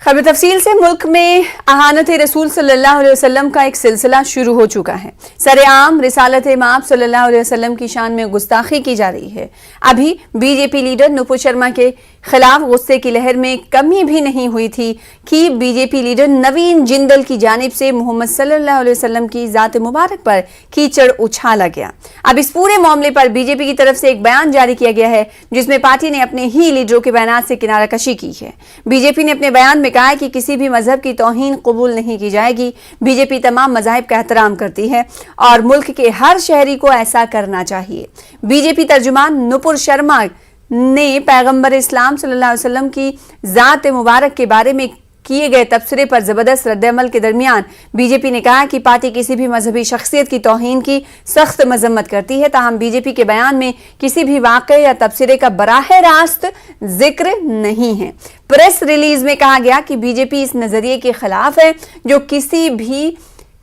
खबर तफसील से मुल्क में अहानत रसूल सल्लल्लाहु अलैहि वसल्लम का एक सिलसिला शुरू हो चुका है। सरेआम रिसालत माब सल्लल्लाहु अलैहि वसल्लम की शान में गुस्ताखी की जा रही है। अभी बीजेपी लीडर नुपुर शर्मा के खिलाफ गुस्से की लहर में कमी भी नहीं हुई थी कि बीजेपी लीडर नवीन जिंदल की जानिब से मोहम्मद सल्लल्लाहु अलैहि वसल्लम की जात मुबारक पर कीचड़ उछाला गया। अब इस पूरे मामले पर बीजेपी की तरफ से एक बयान जारी किया गया है, जिसमें पार्टी ने अपने ही लीडरों के बयान से किनारा कशी की है। बीजेपी ने अपने बयान में कहा है कि किसी भी मजहब की तौहीन कबूल नहीं की जाएगी। बीजेपी तमाम मजाहिब का एहतराम करती है और मुल्क के हर शहरी को ऐसा करना चाहिए। बीजेपी तर्जुमान नुपुर शर्मा ने पैगंबर इस्लाम सल्लल्लाहु अलैहि वसल्लम की जात मुबारक के बारे में किए गए तबसरे पर जबरदस्त रद्द-ए-अमल के दरमियान बीजेपी ने कहा कि पार्टी किसी भी मजहबी शख्सियत की तौहीन की सख्त मजम्मत करती है। ताहम बीजेपी के बयान में किसी भी वाक़े या तबसरे का बराह रास्त जिक्र नहीं है। प्रेस रिलीज में कहा गया कि बीजेपी इस नजरिए के खिलाफ है जो किसी भी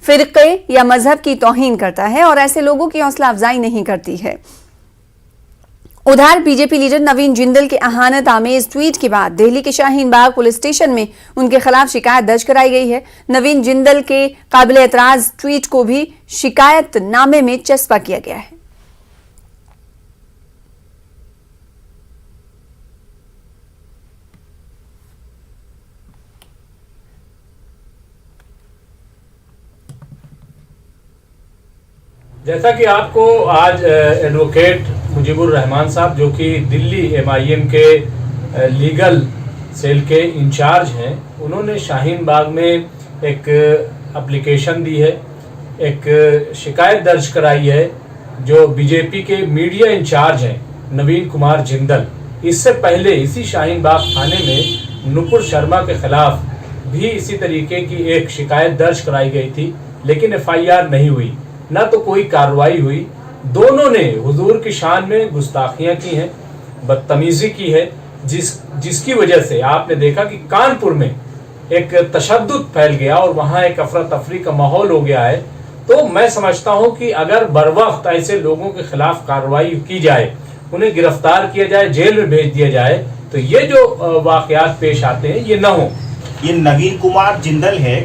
फिरके या मजहब की तौहीन करता है और ऐसे लोगों की हौसला अफजाई नहीं करती है। उधर बीजेपी लीडर नवीन जिंदल के अहानत आमेज ट्वीट के बाद दिल्ली के शाहीन बाग पुलिस स्टेशन में उनके खिलाफ शिकायत दर्ज कराई गई है। नवीन जिंदल के काबिल एतराज ट्वीट को भी शिकायत नामे में चस्पा किया गया है। जैसा कि आपको आज एडवोकेट मुजीबुर रहमान साहब, जो कि दिल्ली MIM के लीगल सेल के इंचार्ज हैं, उन्होंने शाहीन बाग में एक एप्लीकेशन दी है, एक शिकायत दर्ज कराई है जो बीजेपी के मीडिया इंचार्ज हैं नवीन कुमार जिंदल। इससे पहले इसी शाहीन बाग थाने में नुपुर शर्मा के खिलाफ भी इसी तरीके की एक शिकायत दर्ज कराई गई थी, लेकिन FIR नहीं हुई, न तो कोई कार्रवाई हुई। दोनों ने हुजूर की शान में गुस्ताखियां की हैं, बदतमीजी की है, जिसकी वजह से आपने देखा कि कानपुर में एक तशद्दुद फैल गया और वहां एक अफरा तफरी का माहौल हो गया है। तो मैं समझता हूं कि अगर बरवक्त ऐसे लोगों के खिलाफ कार्रवाई की जाए, उन्हें गिरफ्तार किया जाए, जेल में भेज दिया जाए, तो ये जो वाकयात पेश आते हैं ये न हो। ये नवीन कुमार जिंदल है,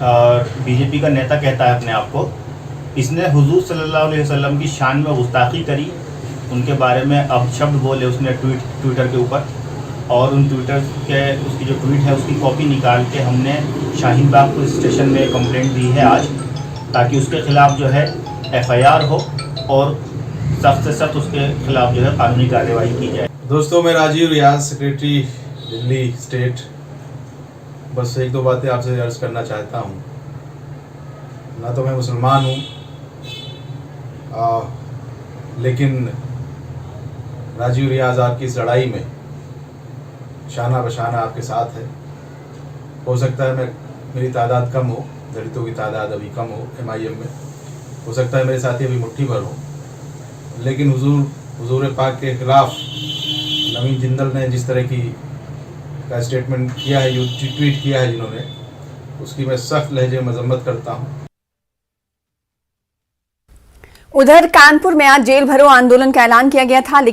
बीजेपी का नेता कहता है अपने आप को। इसने हुजूर सल्लल्लाहु अलैहि वसल्लम की शान में गुस्ताखी करी, उनके बारे में अपशब्द बोले उसने ट्विटर के ऊपर, और उन ट्विटर के उसकी जो ट्वीट है उसकी कॉपी निकाल के हमने शाहीन बाग पुलिस स्टेशन में कंप्लेंट दी है आज, ताकि उसके खिलाफ जो है FIR हो और सख्त से सख्त उसके खिलाफ जो है कानूनी कार्रवाई की जाए। दोस्तों, मैं राजीव रियाज, सेक्रेटरी दिल्ली स्टेट, बस एक दो बातें आपसे अर्ज करना चाहता हूँ। ना तो मैं मुसलमान हूँ, लेकिन राजीव रियाज आपकी इस लड़ाई में शाना बशाना आपके साथ है। हो सकता है मेरी तादाद कम हो, दलितों की तादाद अभी कम हो MIM में, हो सकता है मेरे साथी अभी मुट्ठी भर हो, लेकिन हुजूर पाक के खिलाफ नवीन जिंदल ने जिस तरह की का स्टेटमेंट किया है, ट्वीट किया है जिन्होंने, उसकी मैं सख्त लहजे मजम्मत करता हूँ। उधर कानपुर में आज जेल भरो आंदोलन का ऐलान किया गया था।